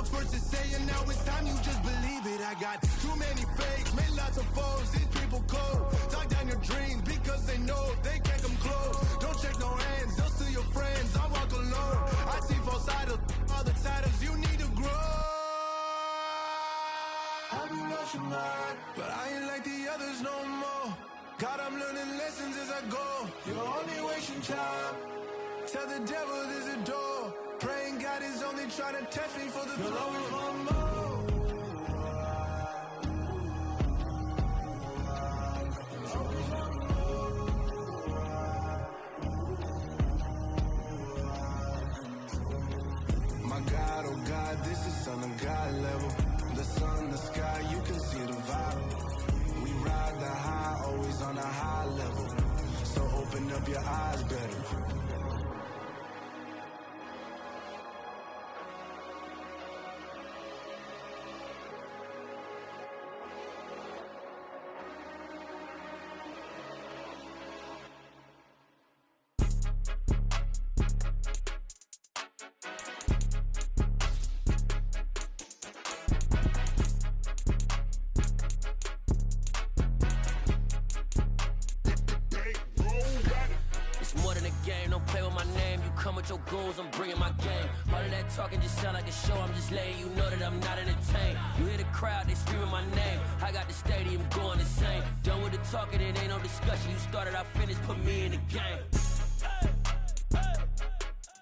the first to say it, now it's time you just believe it. I got too many fakes, made lots of foes. These people cold. Talk down your dreams because they know they can't come close. Don't check no hands, they'll steal your friends. I walk alone. I see false idols, all the titles you need to grow. I've been rushing hard, but I ain't like the others no more. God, I'm learning lessons as I go. You're only wasting time. Tell the devil there's a door. Praying God is only trying to test me for the throne. You'll always want more. My God, oh God, this is on a God level. The sun, the sky, you can see the vibe. We ride the high, always on a high level. So open up your eyes better. Your goals, I'm bringing my game. All of that talking just sound like a show. I'm just letting you know that I'm not entertained. You hear the crowd, they screaming my name. I got the stadium going insane. Done with the talking, it ain't no discussion. You started, I finished, put me in the game.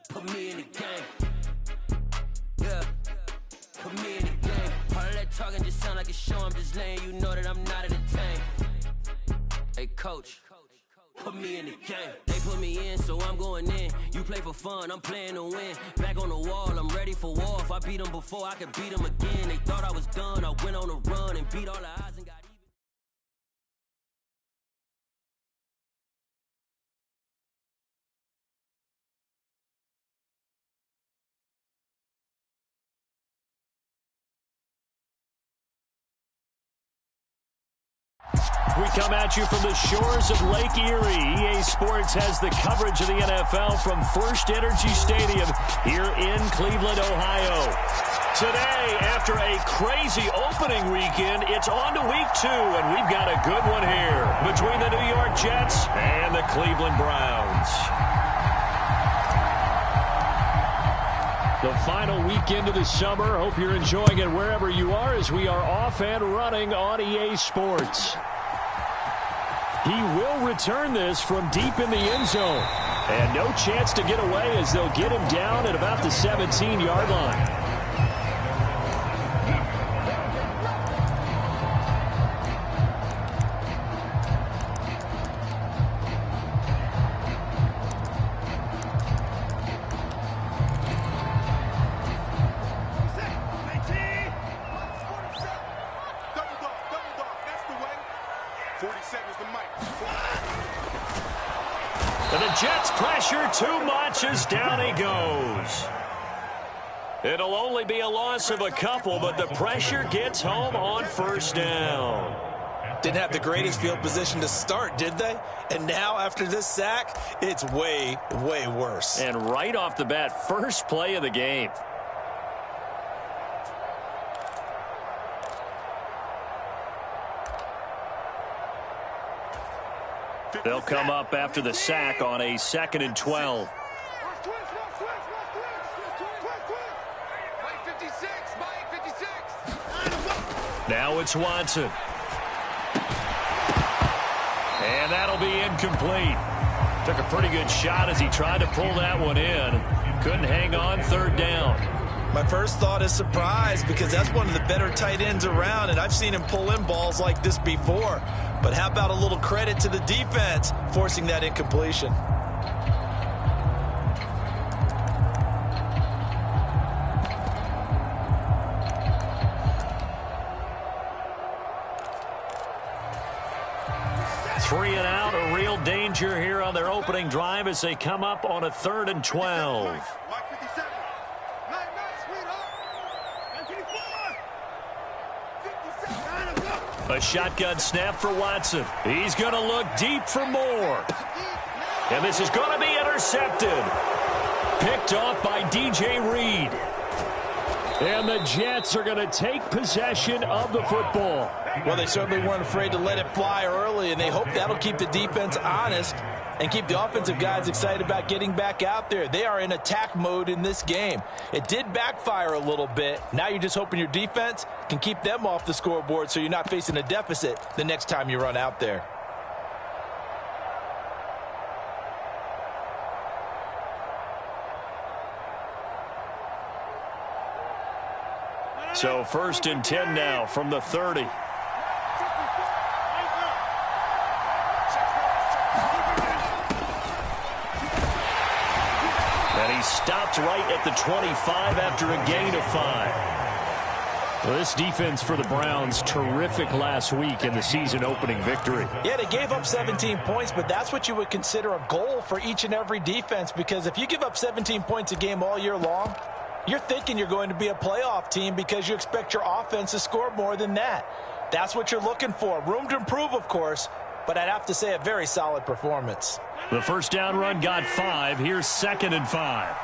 Put me in the game. Yeah, put me in the game. All of that talking just sound like a show. I'm just letting you know that I'm not entertained. Hey, coach. Put me in the game. They put me in, so I'm going in. You play for fun, I'm playing to win. Back on the wall, I'm ready for war. If I beat them before, I could beat them again. They thought I was done, I went on a run and beat all the odds and got even. We come at you from the shores of Lake Erie. EA Sports has the coverage of the NFL from First Energy Stadium here in Cleveland, Ohio. Today, after a crazy opening weekend, it's on to week 2, and we've got a good one here between the New York Jets and the Cleveland Browns. The final weekend of the summer. Hope you're enjoying it wherever you are as we are off and running on EA Sports. He will return this from deep in the end zone. And no chance to get away as they'll get him down at about the 17-yard line. Too much as down he goes. It'll only be a loss of a couple, but the pressure gets home on first down. Didn't have the greatest field position to start, did they? And now, after this sack, it's way, way worse. And right off the bat, first play of the game. They'll come up after the sack on a 2nd and 12. Now it's Watson. And that'll be incomplete. Took a pretty good shot as he tried to pull that one in. Couldn't hang on, 3rd down. My first thought is surprise because that's one of the better tight ends around, and I've seen him pull in balls like this before. But how about a little credit to the defense forcing that incompletion? Three and out, a real danger here on their opening drive as they come up on a 3rd and 12. A shotgun snap for Watson. He's going to look deep for more. And this is going to be intercepted. Picked off by DJ Reed. And the Jets are going to take possession of the football. Well, they certainly weren't afraid to let it fly early, and they hope that'll keep the defense honest and keep the offensive guys excited about getting back out there. They are in attack mode in this game. It did backfire a little bit. Now you're just hoping your defense can keep them off the scoreboard so you're not facing a deficit the next time you run out there. So 1st and 10 now from the 30. And he stopped right at the 25 after a gain of 5. Well, this defense for the Browns, terrific last week in the season-opening victory. Yeah, they gave up 17 points, but that's what you would consider a goal for each and every defense, because if you give up 17 points a game all year long, you're thinking you're going to be a playoff team because you expect your offense to score more than that. That's what you're looking for. Room to improve, of course, but I'd have to say a very solid performance. The first down run got 5. Here's 2nd and 5.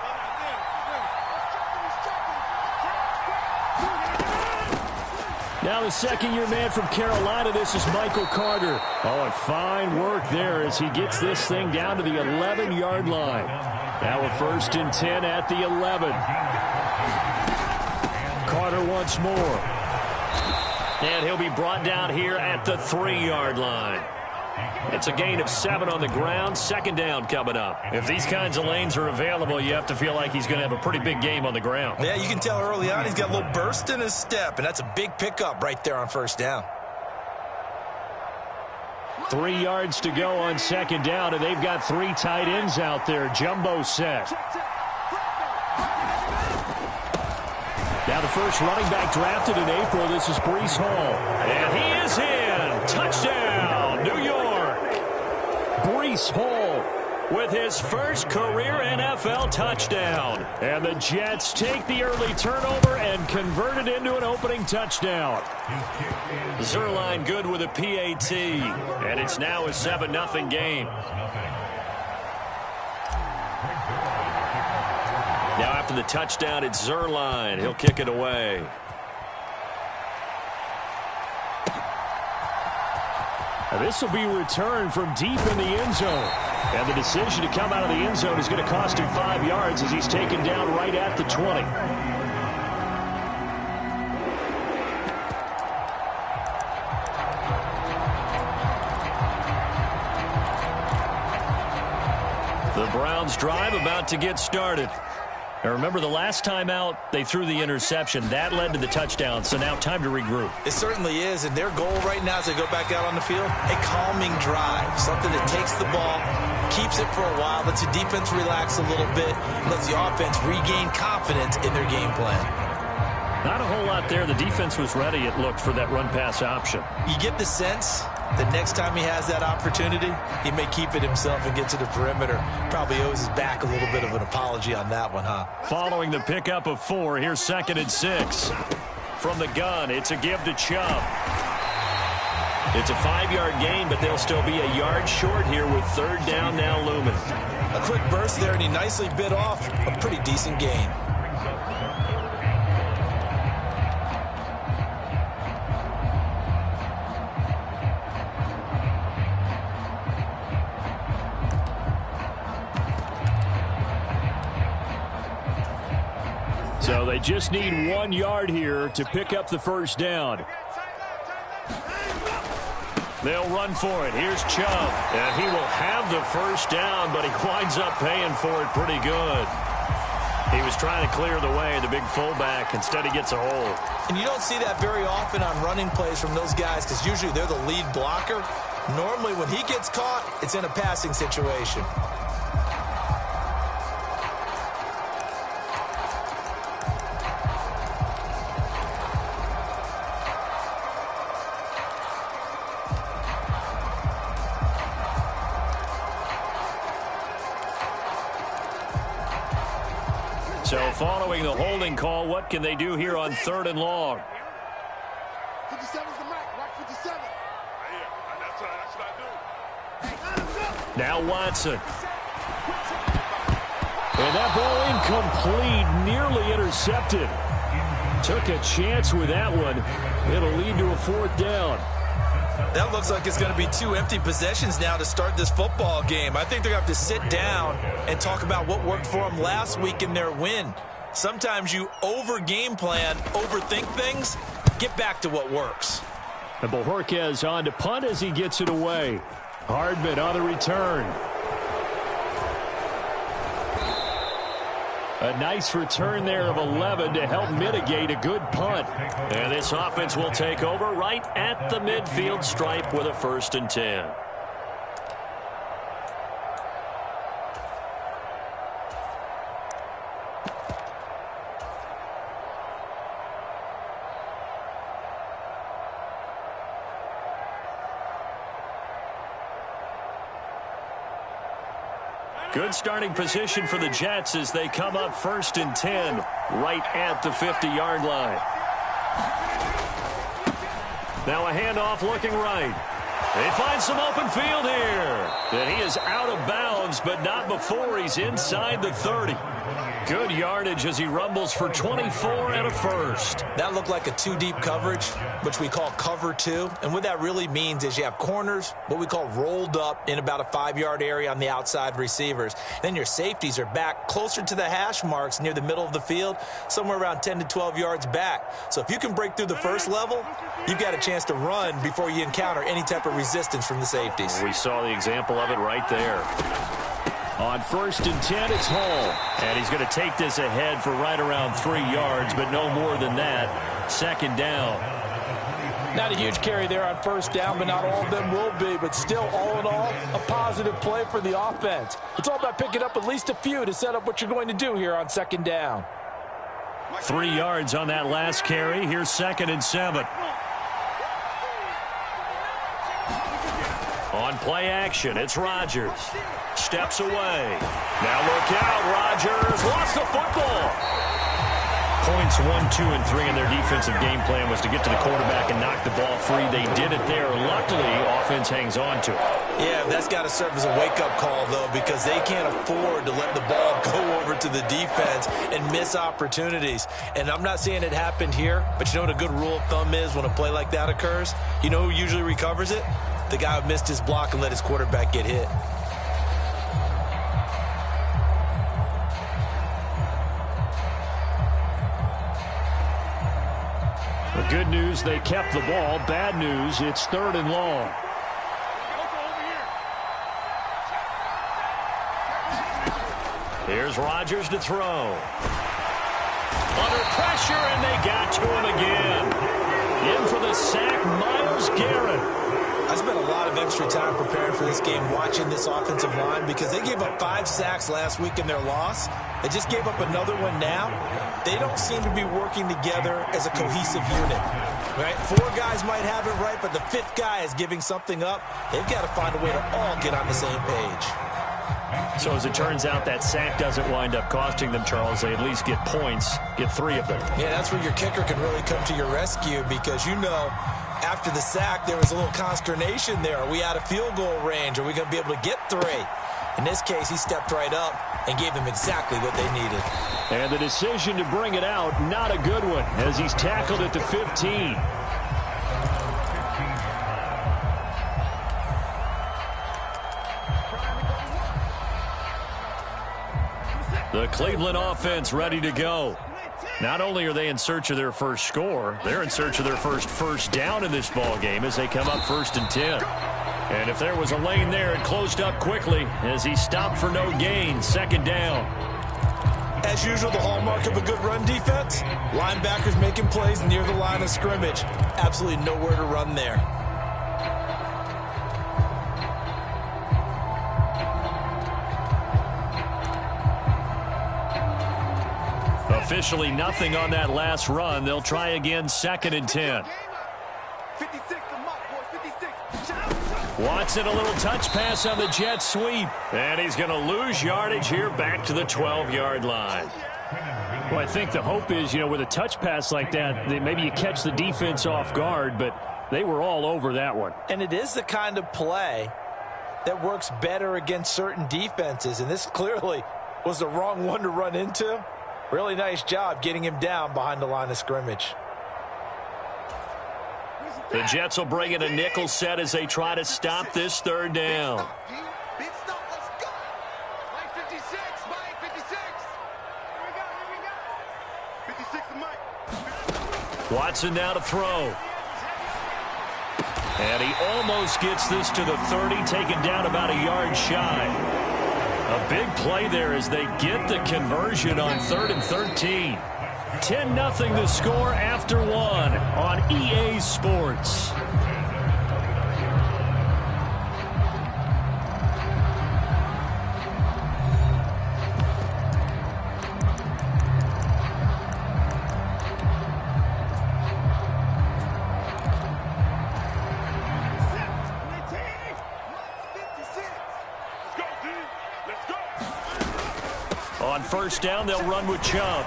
Now the second-year man from Carolina, this is Michael Carter. Oh, and fine work there as he gets this thing down to the 11-yard line. Now a 1st and 10 at the 11. Carter once more. And he'll be brought down here at the 3-yard line. It's a gain of 7 on the ground. 2nd down coming up. If these kinds of lanes are available, you have to feel like he's going to have a pretty big game on the ground. Yeah, you can tell early on he's got a little burst in his step, and that's a big pickup right there on 1st down. 3 yards to go on 2nd down, and they've got 3 tight ends out there. Jumbo set. Now the first running back drafted in April. This is Breece Hall. And he is in. Touchdown, New York. Breece Hall with his first career NFL touchdown. And the Jets take the early turnover and convert it into an opening touchdown. Zerline good with a PAT. And it's now a 7-0 game. Now after the touchdown, it's Zerline. He'll kick it away. Now this will be returned from deep in the end zone. And the decision to come out of the end zone is going to cost him 5 yards as he's taken down right at the 20. The Browns drive about to get started. Now remember, the last time out, they threw the interception. That led to the touchdown, so now time to regroup. It certainly is, and their goal right now as they go back out on the field, a calming drive, something that takes the ball, keeps it for a while, lets the defense relax a little bit, and lets the offense regain confidence in their game plan. Not a whole lot there. The defense was ready, it looked, for that run-pass option. You get the sense that next time he has that opportunity, he may keep it himself and get to the perimeter. Probably owes his back a little bit of an apology on that one, huh? Following the pickup of 4, here's 2nd and 6. From the gun, it's a give to Chubb. It's a 5-yard gain, but they'll still be a yard short here with 3rd down now looming. A quick burst there, and he nicely bit off a pretty decent gain. So they just need 1 yard here to pick up the 1st down. They'll run for it. Here's Chubb. And he will have the 1st down, but he winds up paying for it pretty good. He was trying to clear the way, the big fullback. Instead, he gets a hole. And you don't see that very often on running plays from those guys because usually they're the lead blocker. Normally, when he gets caught, it's in a passing situation. So following the holding call, what can they do here on 3rd and long? 57's the mark. Mark 57. Now Watson. And that ball incomplete, nearly intercepted. Took a chance with that one. It'll lead to a 4th down. That looks like it's going to be 2 empty possessions now to start this football game. I think they're going to have to sit down and talk about what worked for them last week in their win. Sometimes you over-game plan, overthink things, get back to what works. And Bojorquez on to punt as he gets it away. Hardman on the return. A nice return there of 11 to help mitigate a good punt. And this offense will take over right at the midfield stripe with a 1st and 10. Good starting position for the Jets as they come up 1st and 10 right at the 50-yard line. Now a handoff looking right. They find some open field here. And he is out of bounds, but not before he's inside the 30. Good yardage as he rumbles for 24 and a 1st. That looked like a 2-deep coverage, which we call cover 2. And what that really means is you have corners, what we call rolled up in about a 5-yard area on the outside receivers. Then your safeties are back closer to the hash marks near the middle of the field, somewhere around 10 to 12 yards back. So if you can break through the first level, you've got a chance to run before you encounter any type of resistance from the safeties. We saw the example of it right there. On 1st and 10, it's Hall. And he's going to take this ahead for right around 3 yards, but no more than that. 2nd down. Not a huge carry there on 1st down, but not all of them will be. But still, all in all, a positive play for the offense. It's all about picking up at least a few to set up what you're going to do here on 2nd down. 3 yards on that last carry. Here's 2nd and 7. On play action, it's Rodgers. Steps away. Now look out, Rodgers lost the football. Points 1, 2, and 3 in their defensive game plan was to get to the quarterback and knock the ball free. They did it there. Luckily, offense hangs on to it. Yeah, that's got to serve as a wake-up call, though, because they can't afford to let the ball go over to the defense and miss opportunities. And I'm not saying it happened here, but you know what a good rule of thumb is when a play like that occurs? You know who usually recovers it? The guy who missed his block and let his quarterback get hit. The good news, they kept the ball. Bad news, it's 3rd and long. Here's Rodgers to throw. Under pressure, and they got to him again. In for the sack, Myles Garrett. I spent a lot of extra time preparing for this game watching this offensive line because they gave up 5 sacks last week in their loss. They just gave up another one now. They don't seem to be working together as a cohesive unit. Right? 4 guys might have it right, but the 5th guy is giving something up. They've got to find a way to all get on the same page. So as it turns out, that sack doesn't wind up costing them, Charles. They at least get points, get 3 of them. Yeah, that's where your kicker can really come to your rescue because, you know, after the sack, there was a little consternation there. Are we out of field goal range? Are we going to be able to get 3? In this case, he stepped right up and gave them exactly what they needed. And the decision to bring it out, not a good one, as he's tackled at the 15. The Cleveland offense ready to go. Not only are they in search of their first score, they're in search of their first down in this ball game as they come up 1st and 10. And if there was a lane there, it closed up quickly as he stopped for no gain. 2nd down. As usual, the hallmark of a good run defense, linebackers making plays near the line of scrimmage. Absolutely nowhere to run there. Officially nothing on that last run. They'll try again 2nd and 10. Watson, a little touch pass on the jet sweep. And he's going to lose yardage here back to the 12-yard line. Well, I think the hope is, you know, with a touch pass like that, maybe you catch the defense off guard, but they were all over that one. And it is the kind of play that works better against certain defenses, and this clearly was the wrong one to run into. Really nice job getting him down behind the line of scrimmage. The Jets will bring in a nickel set as they try to stop this third down. Watson now to throw. And he almost gets this to the 30, taken down about a yard shy. A big play there as they get the conversion on 3rd and 13. 10-0 the score after one on EA Sports. On first down, they'll run with Chubb.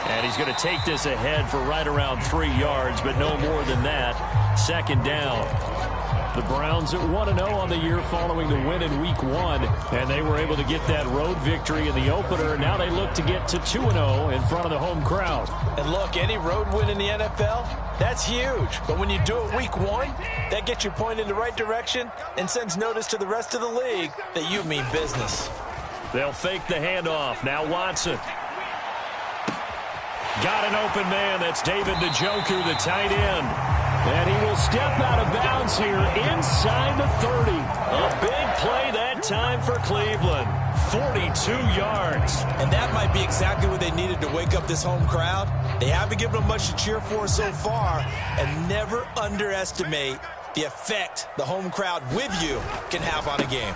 And he's going to take this ahead for right around 3 yards, but no more than that. 2nd down. The Browns at 1-0 on the year following the win in Week 1. And they were able to get that road victory in the opener. Now they look to get to 2-0 in front of the home crowd. And look, any road win in the NFL, that's huge. But when you do it Week 1, that gets you pointed in the right direction and sends notice to the rest of the league that you mean business. They'll fake the handoff. Now Watson. Got an open man. That's David Njoku, the tight end. And he will step out of bounds here inside the 30. A big play that time for Cleveland. 42 yards. And that might be exactly what they needed to wake up this home crowd. They haven't given them much to cheer for so far. And never underestimate the effect the home crowd with you can have on a game.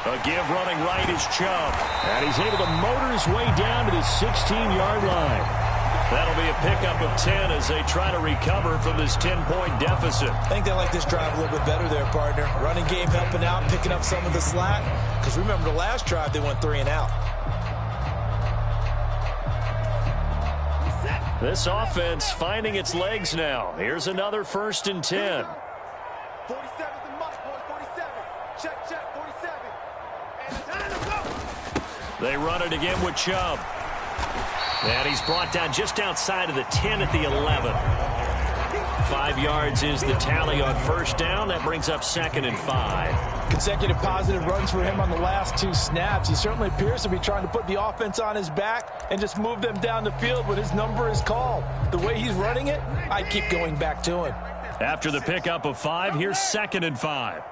A give running right is Chubb. And he's able to motor his way down to the 16-yard line. That'll be a pickup of 10 as they try to recover from this 10-point deficit. I think they like this drive a little bit better there, partner. Running game helping out, picking up some of the slack. Because remember the last drive, they went 3 and out. This offense finding its legs now. Here's another 1st and 10. 47's the money, boys. 47. Check, 47. And time to go. They run it again with Chubb. And he's brought down just outside of the 10 at the 11. 5 yards is the tally on first down. That brings up 2nd and 5. Consecutive positive runs for him on the last 2 snaps. He certainly appears to be trying to put the offense on his back and just move them down the field when his number is called. The way he's running it, I'd keep going back to him. After the pickup of 5, here's 2nd and 5.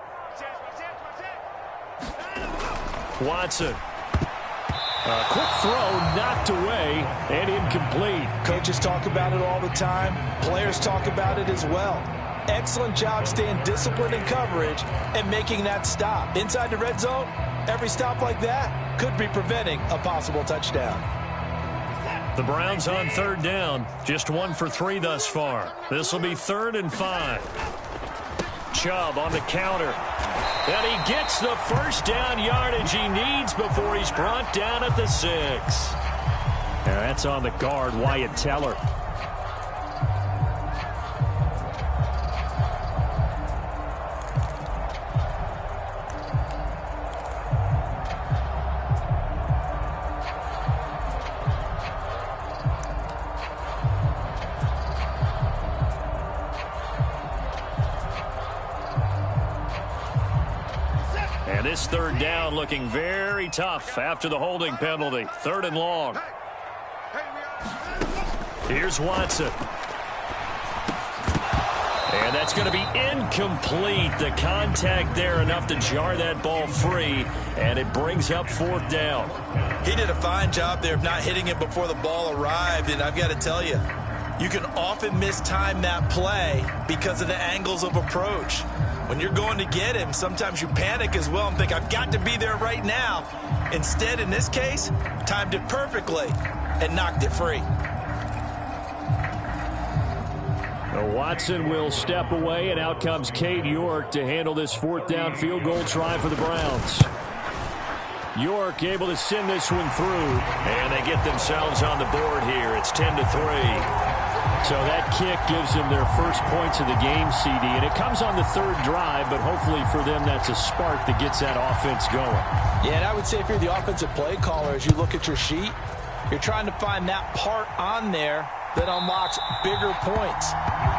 Watson. A quick throw knocked away and incomplete. Coaches talk about it all the time. Players talk about it as well. Excellent job staying disciplined in coverage and making that stop. Inside the red zone, every stop like that could be preventing a possible touchdown. The Browns on 3rd down. Just 1 for 3 thus far. This will be 3rd and 5. Chubb on the counter. And he gets the first down yardage he needs before he's brought down at the 6. And that's on the guard, Wyatt Teller. And this 3rd down looking very tough after the holding penalty. 3rd and long. Here's Watson. And that's going to be incomplete. The contact there enough to jar that ball free. And it brings up 4th down. He did a fine job there of not hitting it before the ball arrived. And I've got to tell you, you can often mistime that play because of the angles of approach. When you're going to get him, sometimes you panic as well and think, I've got to be there right now. Instead, in this case, timed it perfectly and knocked it free. Watson will step away, and out comes Cade York to handle this 4th down field goal try for the Browns. York able to send this one through, and they get themselves on the board here. It's 10-3. So that kick gives them their first points of the game, CD, and it comes on the 3rd drive, but hopefully for them that's a spark that gets that offense going. Yeah, and I would say if you're the offensive play caller, as you look at your sheet, You're trying to find that part on there that unlocks bigger points.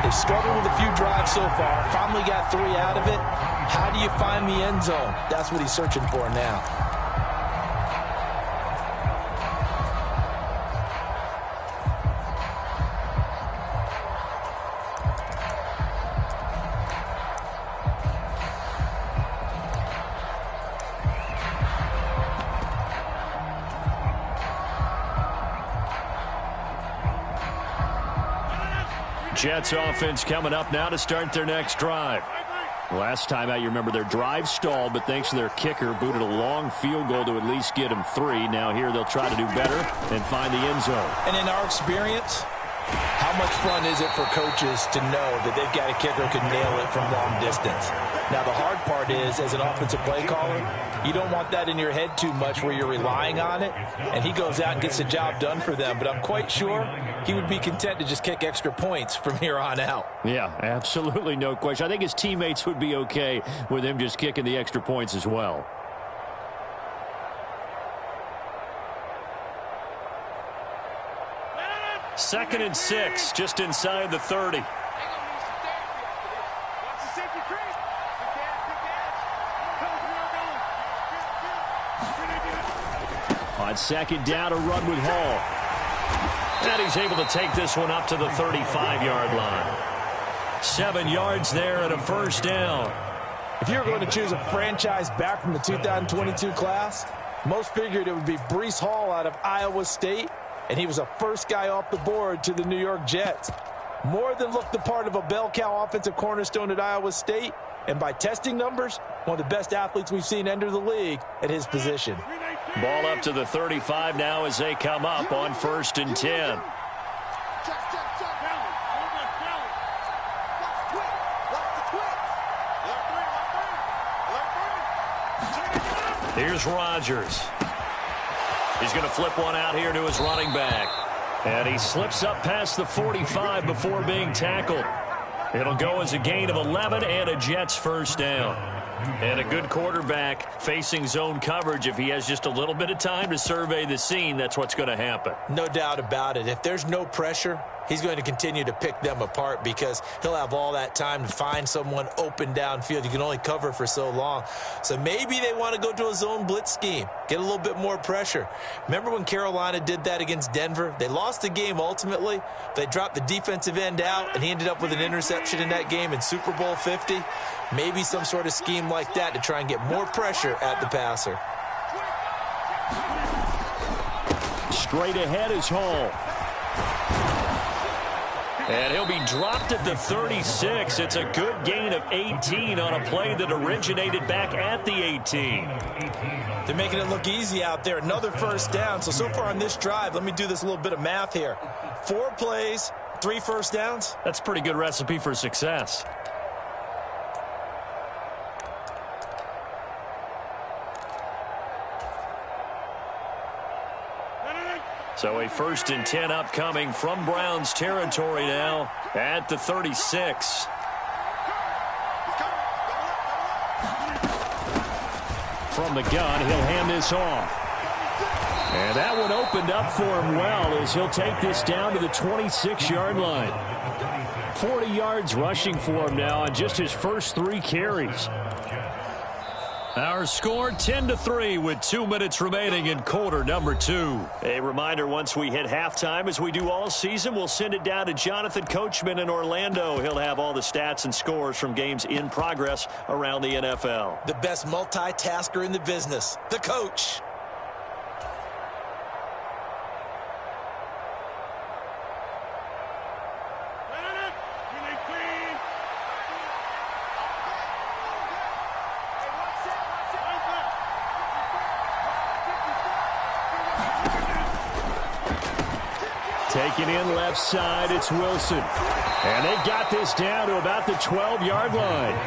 They've struggled with a few drives so far. Finally got 3 out of it. How do you find the end zone? That's what he's searching for now. Jets offense coming up now to start their next drive. Last time out, you remember their drive stalled, but thanks to their kicker, booted a long field goal to at least get them 3. Now here they'll try to do better and find the end zone. And in our experience, how much fun is it for coaches to know that they've got a kicker who can nail it from long distance? Now, the hard part is, as an offensive play caller, you don't want that in your head too much where you're relying on it, and he goes out and gets the job done for them. But I'm quite sure he would be content to just kick extra points from here on out. Yeah, absolutely no question. I think his teammates would be okay with him just kicking the extra points as well. Second and 6, just inside the 30. On second down, a run with Hall. And he's able to take this one up to the 35-yard line. 7 yards there and a first down. If you were going to choose a franchise back from the 2022 class, most figured it would be Breece Hall out of Iowa State, and he was a first guy off the board to the New York Jets. More than looked the part of a bell cow offensive cornerstone at Iowa State, and by testing numbers, one of the best athletes we've seen enter the league at his position. Ball up to the 35 now as they come up on 1st and 10. Here's Rodgers. He's going to flip one out here to his running back. And he slips up past the 45 before being tackled. It'll go as a gain of 11 and a Jets first down. And a good quarterback facing zone coverage. If he has just a little bit of time to survey the scene, that's what's going to happen. No doubt about it. If there's no pressure, he's going to continue to pick them apart because he'll have all that time to find someone open downfield. You can only cover for so long. So maybe they want to go to a zone blitz scheme, get a little bit more pressure. Remember when Carolina did that against Denver? They lost the game ultimately. They dropped the defensive end out, and he ended up with an interception in that game in Super Bowl 50. Maybe some sort of scheme like that to try and get more pressure at the passer. Straight ahead is Hall. And he'll be dropped at the 36. It's a good gain of 18 on a play that originated back at the 18. They're making it look easy out there. Another first down. So far on this drive, let me do this little bit of math here. 4 plays, 3 first downs. That's a pretty good recipe for success. So a 1st and 10 upcoming from Browns territory now at the 36. From the gun, he'll hand this off. And that one opened up for him well as he'll take this down to the 26-yard line. 40 yards rushing for him now on just his first 3 carries. Our score 10-3 with 2 minutes remaining in quarter number 2. A reminder, once we hit halftime, as we do all season, we'll send it down to Jonathan Coachman in Orlando. He'll have all the stats and scores from games in progress around the NFL. The best multitasker in the business, the coach. Taking in left side, it's Wilson. And they've got this down to about the 12-yard line.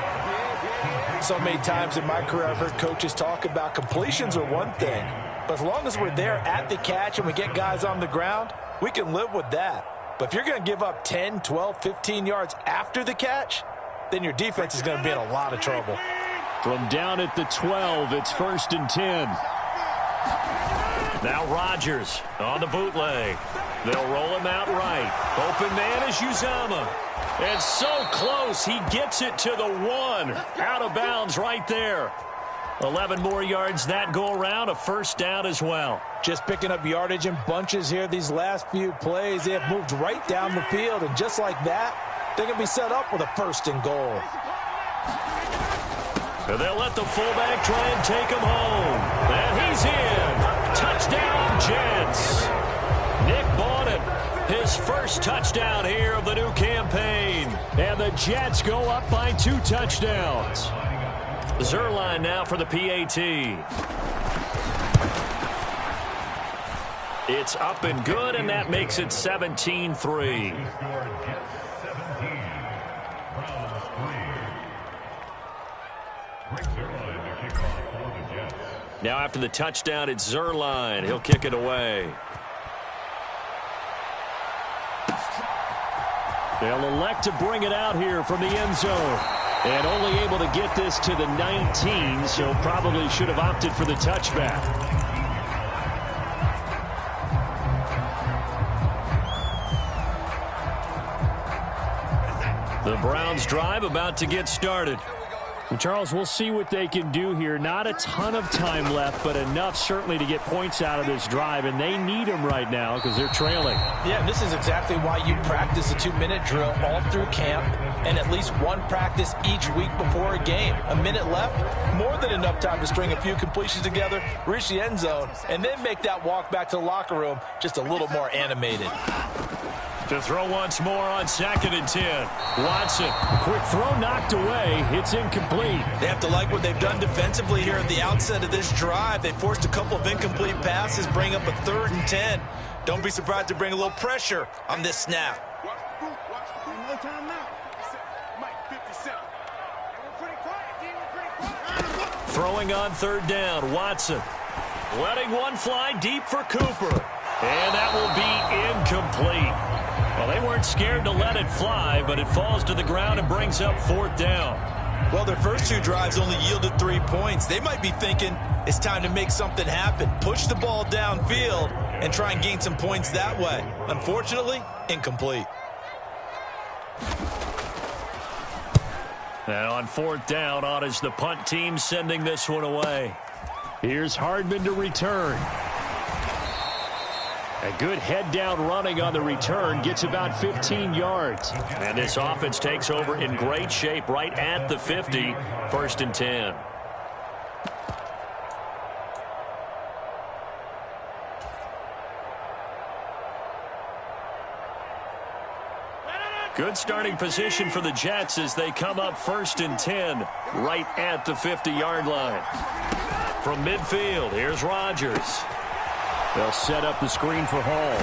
So many times in my career, I've heard coaches talk about completions are one thing. But as long as we're there at the catch and we get guys on the ground, we can live with that. But if you're going to give up 10, 12, 15 yards after the catch, then your defense is going to be in a lot of trouble. From down at the 12, it's 1st and 10. Now Rodgers on the bootleg. They'll roll him out right. Open man is Uzomah. And so close, he gets it to the 1. Out of bounds right there. 11 more yards that go around, a first down as well. Just picking up yardage in bunches here these last few plays. They have moved right down the field, and just like that, they're going to be set up with a first and goal. And they'll let the fullback try and take him home. And he's in. Touchdown, Jets. Nick Bawden, his first touchdown here of the new campaign. And the Jets go up by 2 touchdowns. Zuerlein now for the PAT. It's up and good, and that makes it 17-3. Now after the touchdown, it's Zuerlein. He'll kick it away. They'll elect to bring it out here from the end zone. And only able to get this to the 19, so probably should have opted for the touchback. The Browns drive about to get started. Well, Charles, we'll see what they can do here. Not a ton of time left, but enough certainly to get points out of this drive, and they need them right now because they're trailing. Yeah, and this is exactly why you practice a 2-minute drill all through camp and at least one practice each week before a game. A minute left, more than enough time to string a few completions together, reach the end zone, and then make that walk back to the locker room just a little more animated. To throw once more on 2nd and 10. Watson. Quick throw knocked away. It's incomplete. They have to like what they've done defensively here at the outset of this drive. They forced a couple of incomplete passes, bring up a 3rd and 10. Don't be surprised to bring a little pressure on this snap. No time now. Mike, 57. We're pretty quiet, Throwing on 3rd down. Watson. Letting one fly deep for Cooper. And that will be incomplete. Well, they weren't scared to let it fly, but it falls to the ground and brings up 4th down. Well, their first 2 drives only yielded 3 points. They might be thinking it's time to make something happen. Push the ball downfield and try and gain some points that way. Unfortunately, incomplete. And on 4th down, on is the punt team sending this one away. Here's Hardman to return. A good head-down running on the return. Gets about 15 yards. And this offense takes over in great shape right at the 50. 1st and 10. Good starting position for the Jets as they come up 1st and 10 right at the 50-yard line. From midfield, here's Rodgers. They'll set up the screen for Hall.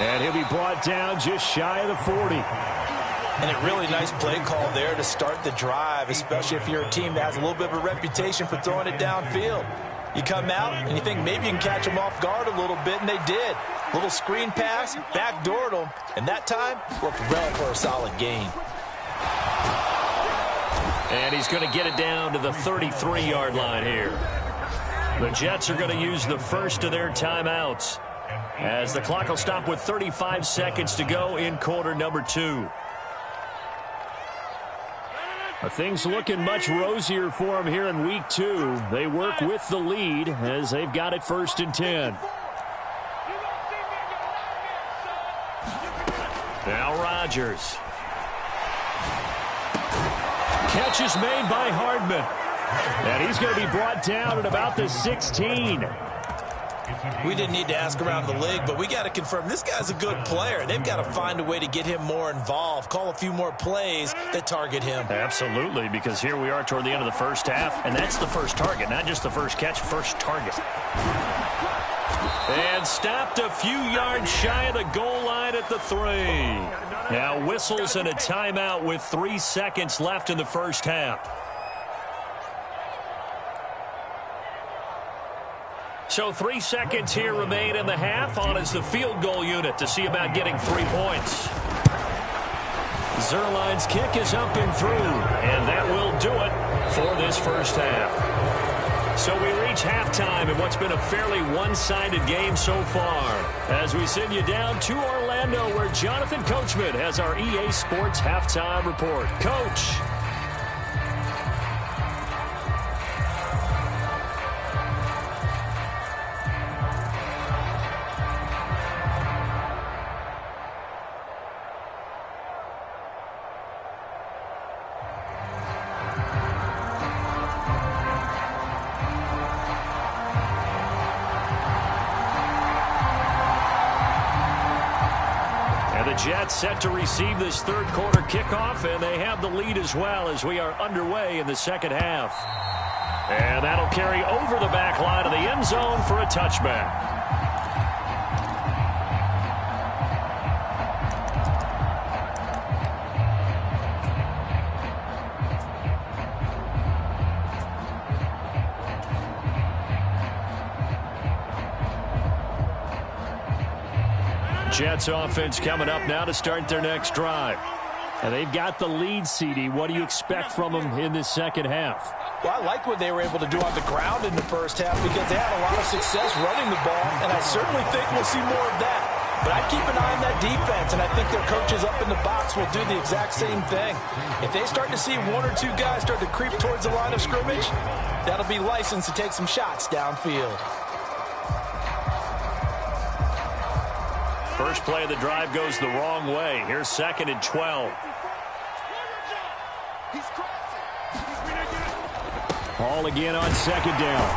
And he'll be brought down just shy of the 40. And a really nice play call there to start the drive, especially if you're a team that has a little bit of a reputation for throwing it downfield. You come out and you think maybe you can catch them off guard a little bit, and they did. Little screen pass, backdoored them, and that time worked well for a solid gain. And he's going to get it down to the 33-yard line here. The Jets are going to use the first of their timeouts as the clock will stop with 35 seconds to go in quarter number 2. Things looking much rosier for them here in week 2. They work with the lead as they've got it 1st and 10. Now Rodgers. Catch is made by Hardman. And he's going to be brought down at about the 16. We didn't need to ask around the league, but we got to confirm this guy's a good player. They've got to find a way to get him more involved, call a few more plays that target him. Absolutely, because here we are toward the end of the first half, and that's the first target, not just the first catch, first target. And stopped a few yards shy of the goal line at the 3. Now whistles and a timeout with 3 seconds left in the first half. So 3 seconds here remain in the half. On is the field goal unit to see about getting 3 points. Zuerlein's kick is up and through, and that will do it for this first half. So we reach halftime in what's been a fairly one-sided game so far. As we send you down to Orlando, where Jonathan Coachman has our EA Sports Halftime Report. Coach. Jets set to receive this third quarter kickoff, and they have the lead as well as we are underway in the second half. And that'll carry over the back line of the end zone for a touchback. Jets offense coming up now to start their next drive. And they've got the lead, CD. What do you expect from them in this second half? Well, I like what they were able to do on the ground in the first half because they had a lot of success running the ball, and I certainly think we'll see more of that. But I'd keep an eye on that defense, and I think their coaches up in the box will do the exact same thing. If they start to see one or two guys start to creep towards the line of scrimmage, that'll be license to take some shots downfield. First play of the drive goes the wrong way. Here's 2nd and 12. Ball again on 2nd down.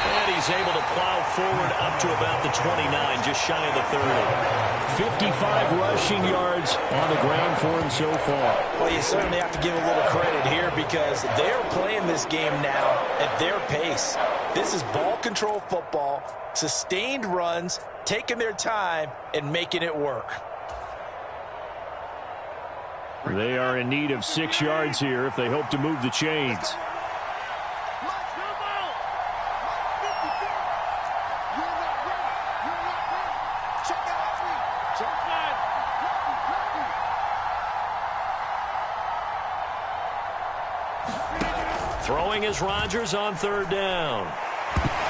And he's able to plow forward up to about the 29, just shy of the 30. 55 rushing yards on the ground for him so far. Well, you certainly have to give a little credit here because they're playing this game now at their pace. This is ball control football, sustained runs, taking their time and making it work. They are in need of 6 yards here if they hope to move the chains. Throwing is Rodgers on 3rd down.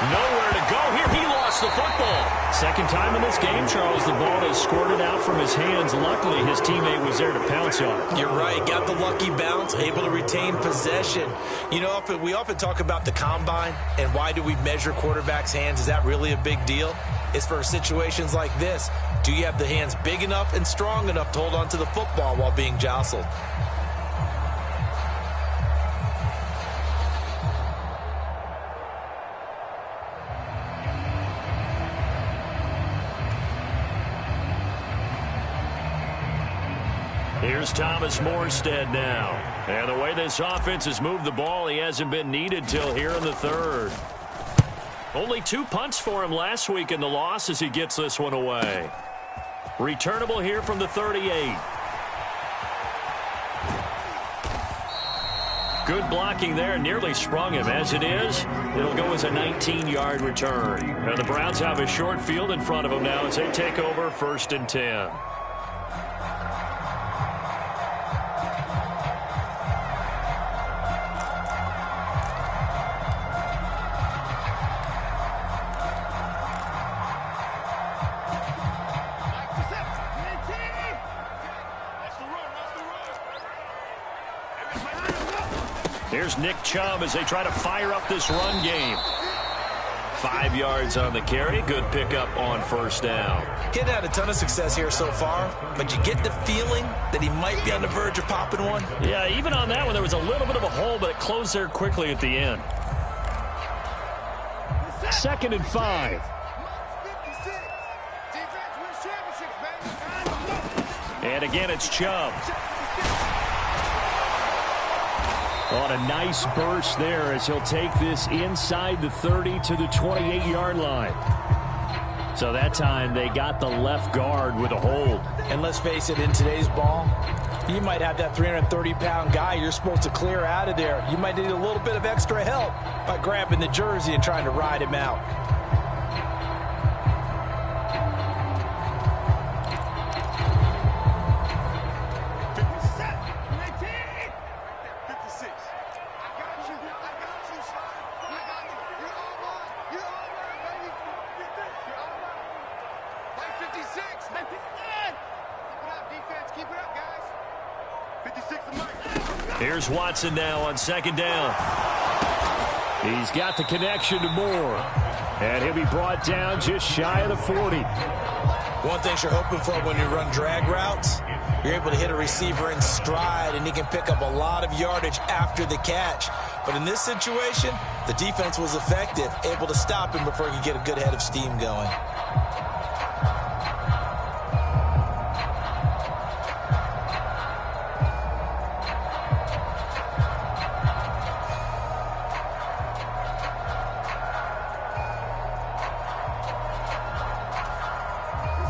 Nowhere to go here. He lost the football. Second time in this game, Charles, the ball is squirted out from his hands. Luckily, his teammate was there to pounce on it. You're right. Got the lucky bounce, able to retain possession. You know, we often talk about the combine and why do we measure quarterbacks' hands. Is that really a big deal? It's for situations like this. Do you have the hands big enough and strong enough to hold on to the football while being jostled? Here's Thomas Morstead now. And the way this offense has moved the ball, he hasn't been needed till here in the 3rd. Only 2 punts for him last week in the loss as he gets this one away. Returnable here from the 38. Good blocking there, nearly sprung him. As it is, it'll go as a 19-yard return. And the Browns have a short field in front of them now as they take over 1st and 10. Here's Nick Chubb as they try to fire up this run game. 5 yards on the carry. Good pickup on 1st down. Getting had a ton of success here so far, but you get the feeling that he might be on the verge of popping one. Yeah, even on that one, there was a little bit of a hole, but it closed there quickly at the end. 2nd and 5. And again, it's Chubb. On a nice burst there as he'll take this inside the 30 to the 28-yard line. So that time they got the left guard with a hold. And let's face it, in today's ball, you might have that 330-pound guy you're supposed to clear out of there. You might need a little bit of extra help by grabbing the jersey and trying to ride him out. Here's Watson now on second down. He's got the connection to Moore. And he'll be brought down just shy of the 40. One thing you're hoping for when you run drag routes, you're able to hit a receiver in stride, and he can pick up a lot of yardage after the catch. But in this situation, the defense was effective, able to stop him before he could get a good head of steam going.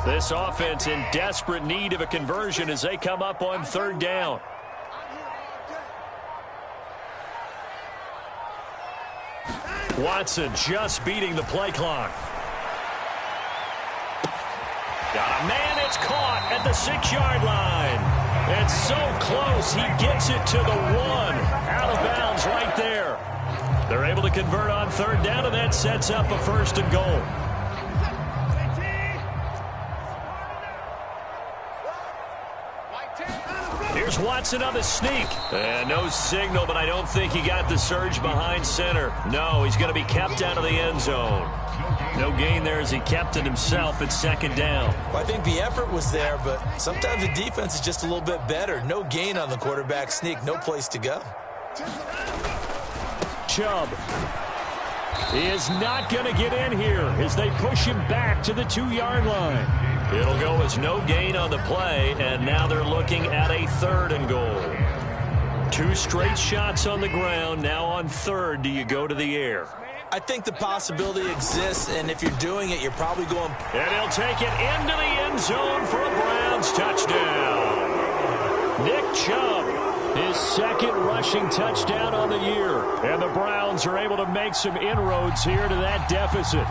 This offense in desperate need of a conversion as they come up on third down. Watson just beating the play clock. Got a man, it's caught at the 6-yard line. It's so close, he gets it to the 1. Out of bounds right there. They're able to convert on third down, and that sets up a 1st and goal. Here's Watson on the sneak. No signal, but I don't think he got the surge behind center. No, he's going to be kept out of the end zone. No gain there as he kept it himself at second down. Well, I think the effort was there, but sometimes the defense is just a little bit better. No gain on the quarterback sneak. No place to go. Chubb is not going to get in here as they push him back to the 2-yard line. It'll go as no gain on the play, and now they're looking at a 3rd and goal. 2 straight shots on the ground. Now on 3rd, do you go to the air? I think the possibility exists, and if you're doing it, you're probably going... And he'll take it into the end zone for a Browns touchdown. Nick Chubb, his 2nd rushing touchdown on the year. And the Browns are able to make some inroads here to that deficit.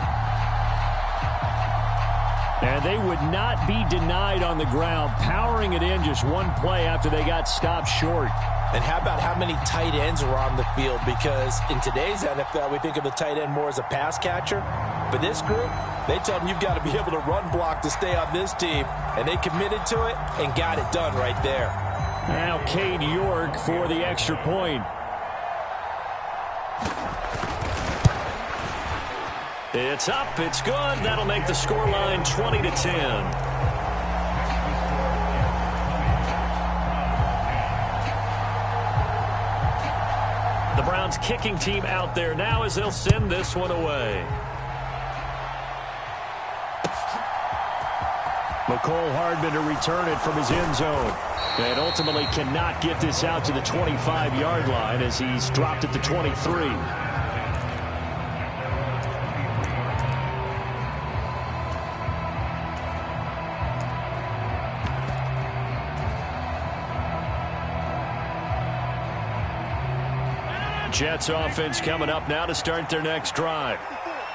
And they would not be denied on the ground, powering it in just one play after they got stopped short. And how about how many tight ends were on the field? Because in today's NFL, we think of the tight end more as a pass catcher. But this group, they tell them you've got to be able to run block to stay on this team. And they committed to it and got it done right there. Now Cade York for the extra point. It's up, it's good. That'll make the scoreline 20-10. The Browns kicking team out there now as they'll send this one away. McCole Hardman to return it from his end zone. And ultimately cannot get this out to the 25-yard line as he's dropped at the 23. Jets offense coming up now to start their next drive.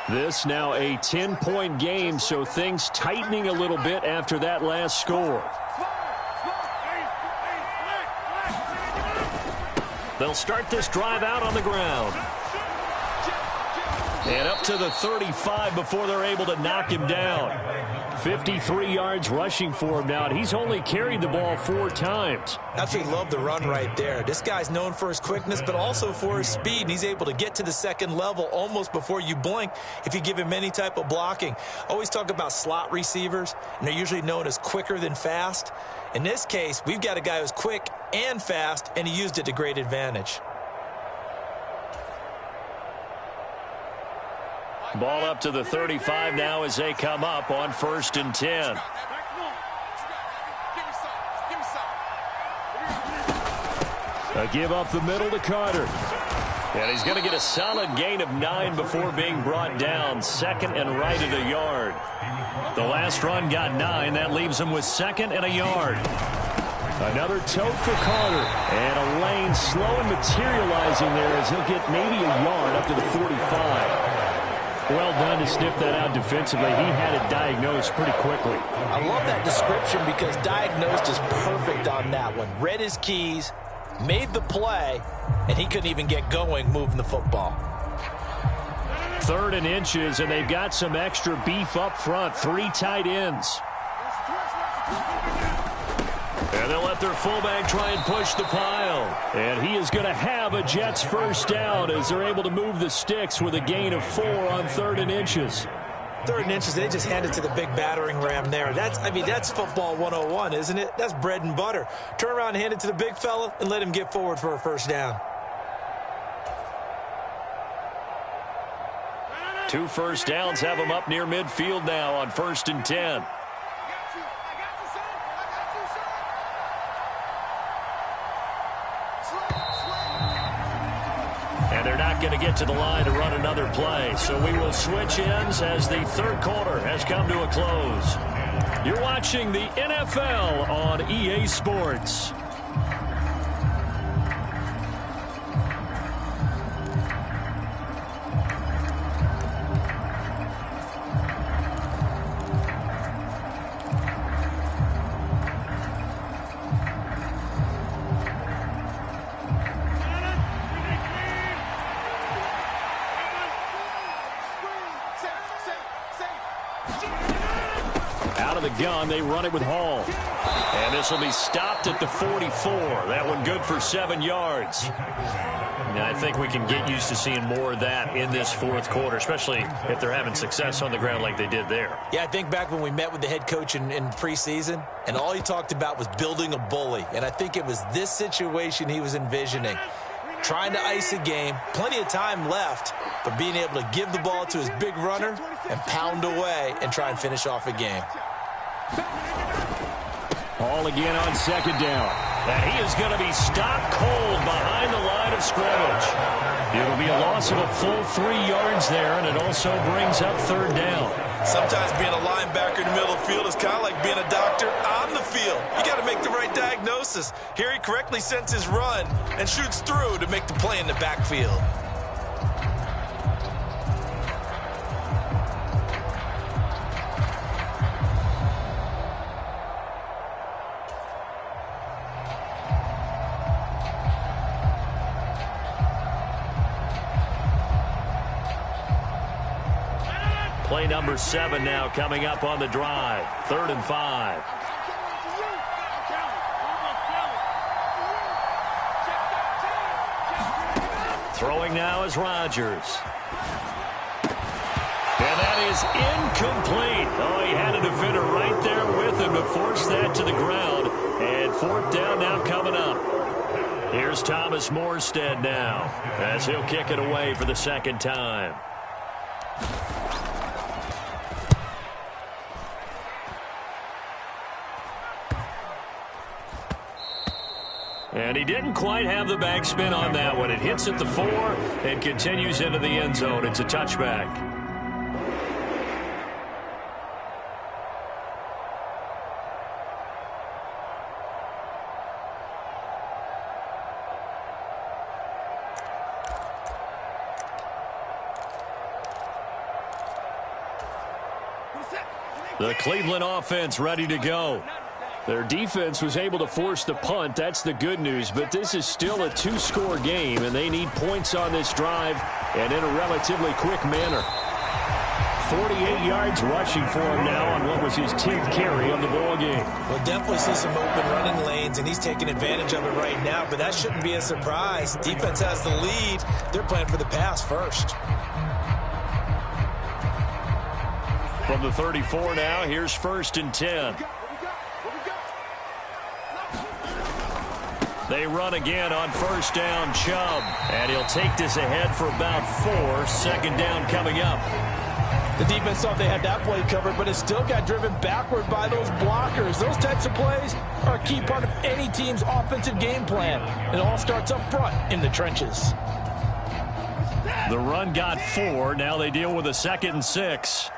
This now a 10-point game, so things tightening a little bit after that last score. They'll start this drive out on the ground. And up to the 35 before they're able to knock him down. 53 yards rushing for him now, and he's only carried the ball 4 times. Absolutely love the run right there. This guy's known for his quickness, but also for his speed, and he's able to get to the second level almost before you blink if you give him any type of blocking. Always talk about slot receivers, and they're usually known as quicker than fast. In this case, we've got a guy who's quick and fast, and he used it to great advantage. Ball up to the 35 now as they come up on 1st and 10. A give up the middle to Carter. And he's going to get a solid gain of 9 before being brought down. 2nd and right at a yard. The last run got 9. That leaves him with 2nd and a yard. Another tote for Carter. And a lane slow and materializing there as he'll get maybe a yard up to the 45. Well done to sniff that out defensively. He had it diagnosed pretty quickly. I love that description because diagnosed is perfect on that one. Read his keys, made the play, and he couldn't even get going moving the football. 3rd and inches, and they've got some extra beef up front. 3 tight ends. And they'll let their fullback try and push the pile. And he is going to have a Jets first down as they're able to move the sticks with a gain of 4 on 3rd and inches. 3rd and inches, they just handed to the big battering ram there. That's football 101, isn't it? That's bread and butter. Turn around and hand it to the big fella and let him get forward for a first down. 2 first downs have them up near midfield now on 1st and 10. And they're not going to get to the line to run another play. So we will switch ends as the 3rd quarter has come to a close. You're watching the NFL on EA Sports. Out of the gun, they run it with Hall. And this will be stopped at the 44. That one good for 7 yards. Now, I think we can get used to seeing more of that in this 4th quarter, especially if they're having success on the ground like they did there. Yeah, I think back when we met with the head coach in preseason, and all he talked about was building a bully. And I think it was this situation he was envisioning. Trying to ice a game, plenty of time left, but being able to give the ball to his big runner and pound away and try and finish off a game. Hall again on 2nd down. And he is going to be stopped cold behind the line of scrimmage. It'll be a loss of a full 3 yards there, and it also brings up 3rd down. Sometimes being a linebacker in the middle of the field is kind of like being a doctor on the field. You got to make the right diagnosis. Here he correctly sends his run and shoots through to make the play in the backfield. Play number 7 now coming up on the drive. 3rd and 5. Throwing now is Rodgers. And that is incomplete. Oh, he had a defender right there with him to force that to the ground. And 4th down now coming up. Here's Thomas Morstead now as he'll kick it away for the 2nd time. And he didn't quite have the backspin on that one. It hits at the 4 and continues into the end zone. It's a touchback. The Cleveland offense ready to go. Their defense was able to force the punt. That's the good news. But this is still a 2-score game, and they need points on this drive and in a relatively quick manner. 48 yards rushing for him now on what was his 10th carry of the ball game. We'll definitely see some open running lanes, and he's taking advantage of it right now, but that shouldn't be a surprise. Defense has the lead. They're playing for the pass first. From the 34 now, here's 1st and 10. They run again on 1st down, Chubb. And he'll take this ahead for about 4. 2nd down coming up. The defense thought they had that play covered, but it still got driven backward by those blockers. Those types of plays are a key part of any team's offensive game plan. It all starts up front in the trenches. The run got 4. Now they deal with a 2nd and 6.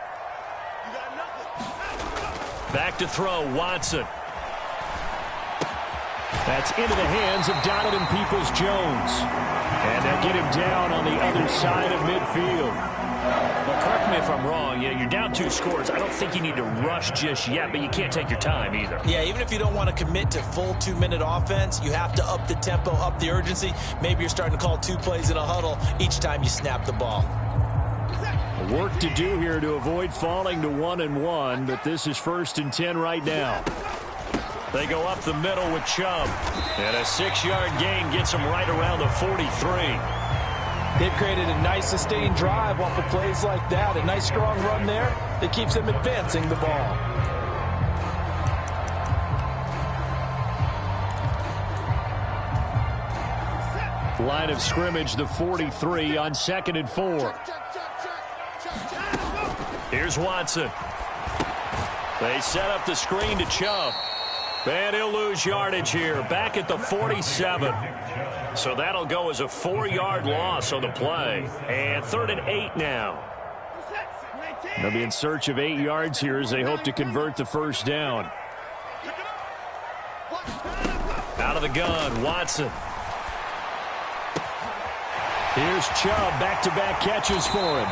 Back to throw, Watson. That's into the hands of Donovan Peoples-Jones. And they'll get him down on the other side of midfield. Well, correct me if I'm wrong. Yeah, you're down 2 scores. I don't think you need to rush just yet, but you can't take your time either. Yeah, even if you don't want to commit to full 2-minute offense, you have to up the tempo, up the urgency. Maybe you're starting to call 2 plays in a huddle each time you snap the ball. Work to do here to avoid falling to 1-1, but this is 1st and 10 right now. They go up the middle with Chubb. And a 6-yard gain gets them right around the 43. They've created a nice sustained drive off of plays like that. A nice strong run there that keeps them advancing the ball. Line of scrimmage, the 43 on 2nd and 4. Here's Watson. They set up the screen to Chubb. And he'll lose yardage here, back at the 47. So that'll go as a 4-yard loss on the play. And 3rd and 8 now. They'll be in search of 8 yards here as they hope to convert the first down. Out of the gun, Watson. Here's Chubb, back-to-back catches for him.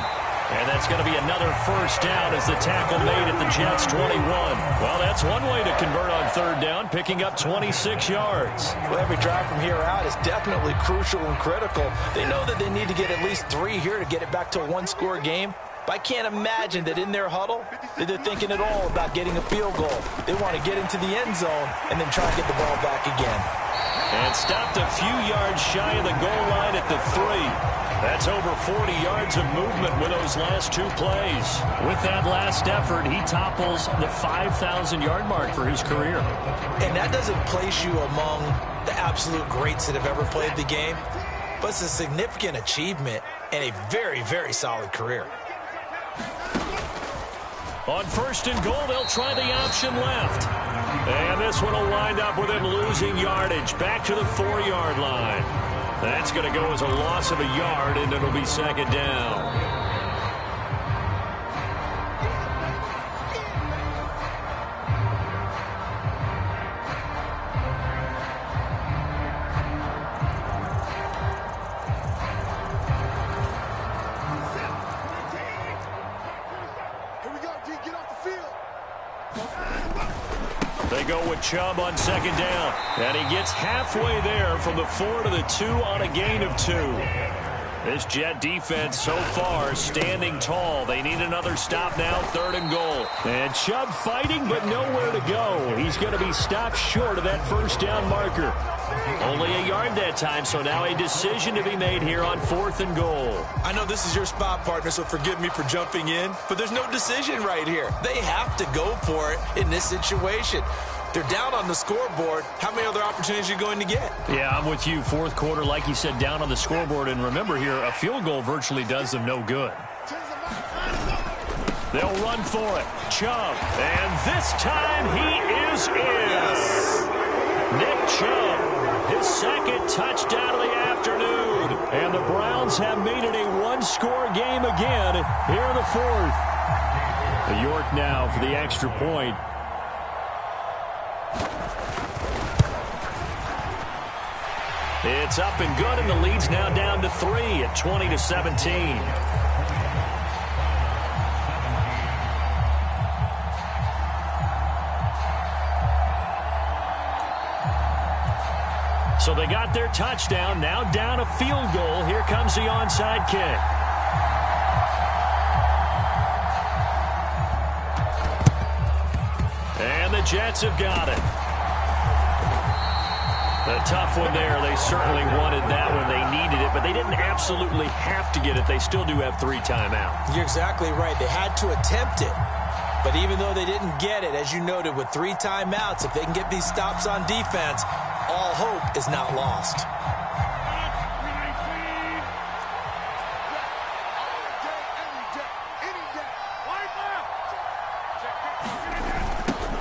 And that's going to be another first down as the tackle made at the Jets' 21. Well, that's one way to convert on 3rd down, picking up 26 yards. Well, every drive from here out is definitely crucial and critical. They know that they need to get at least 3 here to get it back to a 1-score game. But I can't imagine that in their huddle that they're thinking at all about getting a field goal. They want to get into the end zone and then try and get the ball back again. And stopped a few yards shy of the goal line at the 3. That's over 40 yards of movement with those last 2 plays. With that last effort, he topples the 5,000-yard mark for his career. And that doesn't place you among the absolute greats that have ever played the game, but it's a significant achievement and a very, very solid career. On 1st and goal, they'll try the option left. And this one will wind up with him losing yardage back to the 4-yard line. That's going to go as a loss of a yard, and it'll be 2nd down. They go with Chubb on 2nd down. And he gets halfway there from the 4 to the 2 on a gain of 2. This Jet defense so far standing tall. They need another stop now, 3rd and goal. And Chubb fighting, but nowhere to go. He's going to be stopped short of that first down marker. Only a yard that time, so now a decision to be made here on 4th and goal. I know this is your spot, partner, so forgive me for jumping in, but there's no decision right here. They have to go for it in this situation. They're down on the scoreboard. How many other opportunities are you going to get? Yeah, I'm with you. 4th quarter, like you said, down on the scoreboard. And remember here, a field goal virtually does them no good. They'll run for it. Chubb. And this time he is in. Nick Chubb, his 2nd touchdown of the afternoon. And the Browns have made it a 1-score game again here in the 4th. York now for the extra point. It's up and good, and the lead's now down to 3 at 20-17. So they got their touchdown, now down a field goal. Here comes the onside kick. And the Jets have got it. A tough one there. They certainly wanted that one. They needed it, but they didn't absolutely have to get it. They still do have 3 timeouts. You're exactly right. They had to attempt it. But even though they didn't get it, as you noted, with 3 timeouts, if they can get these stops on defense, all hope is not lost.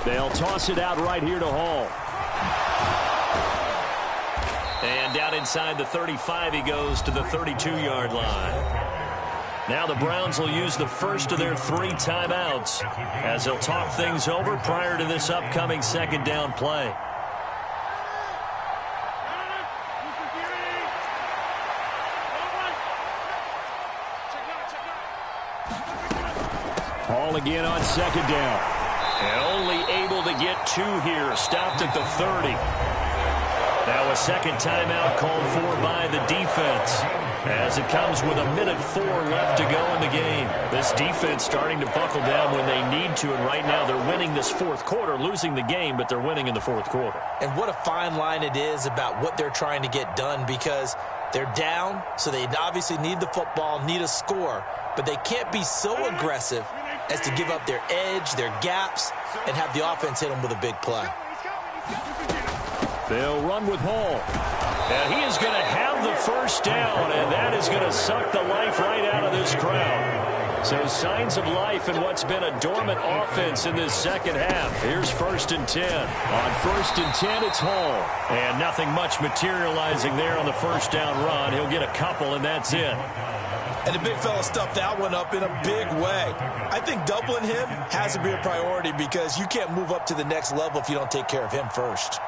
They'll toss it out right here to Hall. And down inside the 35, he goes to the 32-yard line. Now the Browns will use the first of their 3 timeouts as they'll talk things over prior to this upcoming 2nd down play. Hall again on 2nd down. And only able to get 2 here. Stopped at the 30. Now a second timeout called for by the defense, as it comes with 1:04 left to go in the game. This defense starting to buckle down when they need to, and right now they're winning this fourth quarter, losing the game, but they're winning in the fourth quarter. And what a fine line it is about what they're trying to get done, because they're down, so they obviously need the football, need a score, but they can't be so aggressive as to give up their edge, their gaps, and have the offense hit them with a big play. They'll run with Hall. And he is going to have the first down, and that is going to suck the life right out of this crowd. So signs of life in what's been a dormant offense in this second half. Here's 1st and 10. On 1st and 10, it's Hall. And nothing much materializing there on the first down run. He'll get a couple, and that's it. And the big fella stuffed that one up in a big way. I think doubling him has to be a priority, because you can't move up to the next level if you don't take care of him first.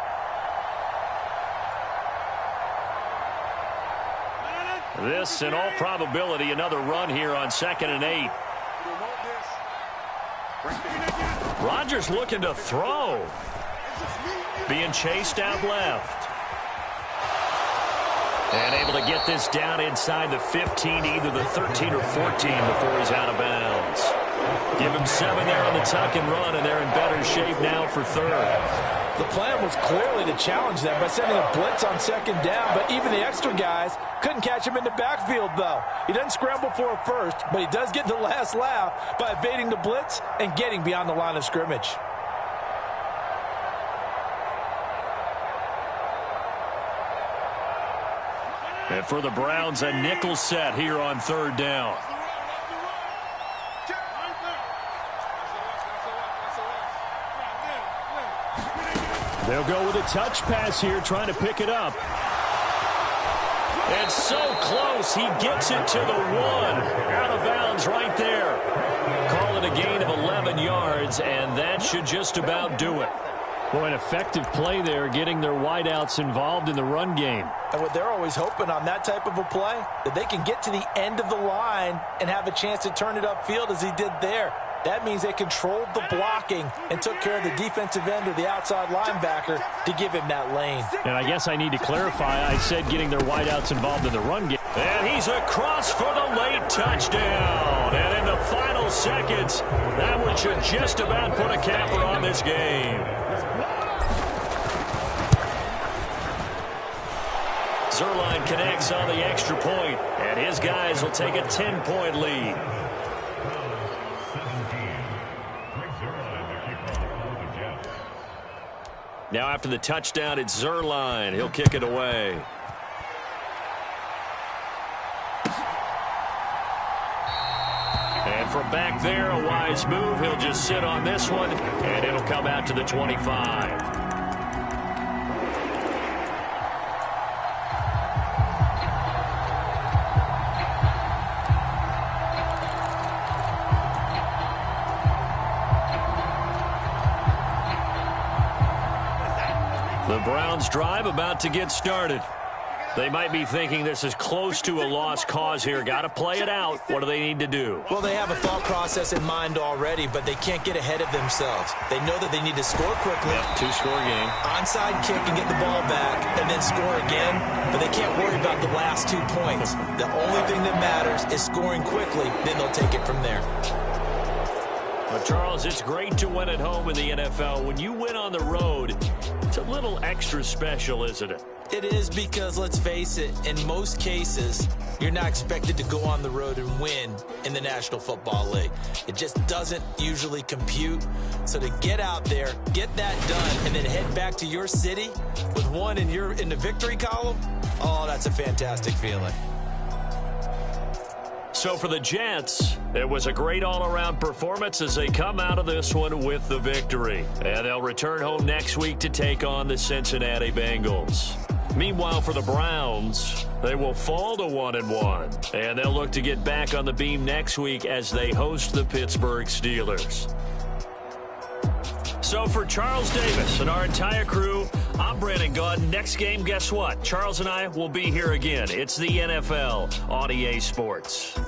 This, in all probability, another run here on 2nd and 8. Rodgers looking to throw. Being chased out left. And able to get this down inside the 15, either the 13 or 14 before he's out of bounds. Give him 7 there on the tuck and run, and they're in better shape now for 3rd. The plan was clearly to challenge them by sending a blitz on 2nd down, but even the extra guys couldn't catch him in the backfield, though. He doesn't scramble for a first, but he does get the last laugh by evading the blitz and getting beyond the line of scrimmage. And for the Browns, a nickel set here on 3rd down. They'll go with a touch pass here, trying to pick it up. And so close, he gets it to the 1. Out of bounds right there. Call it a gain of 11 yards, and that should just about do it. Boy, an effective play there, getting their wideouts involved in the run game. And what they're always hoping on that type of a play, that they can get to the end of the line and have a chance to turn it upfield as he did there. That means they controlled the blocking and took care of the defensive end or the outside linebacker to give him that lane. And I guess I need to clarify, I said getting their wideouts involved in the run game. And he's across for the late touchdown. And in the final seconds, that one should just about put a capper on this game. Zuerlein connects on the extra point, and his guys will take a 10-point lead. Now after the touchdown, it's Zuerlein. He'll kick it away. And from back there, a wise move. He'll just sit on this one, and it'll come out to the 25. The Browns drive about to get started. They might be thinking this is close to a lost cause here. Got to play it out. What do they need to do? Well, they have a thought process in mind already, but they can't get ahead of themselves. They know that they need to score quickly. Yep, 2-score game. Onside kick and get the ball back and then score again, but they can't worry about the last 2 points. The only thing that matters is scoring quickly, then they'll take it from there. But, Charles, it's great to win at home in the NFL. When you win on the road, it's a little extra special, isn't it? It is, because, let's face it, in most cases, you're not expected to go on the road and win in the National Football League. It just doesn't usually compute. So to get out there, get that done, and then head back to your city with one in the victory column, oh, that's a fantastic feeling. So for the Jets, it was a great all-around performance as they come out of this one with the victory. And they'll return home next week to take on the Cincinnati Bengals. Meanwhile, for the Browns, they will fall to 1-1. And they'll look to get back on the beam next week as they host the Pittsburgh Steelers. So for Charles Davis and our entire crew, I'm Brandon Gaudin. Next game, guess what? Charles and I will be here again. It's the NFL on EA Sports.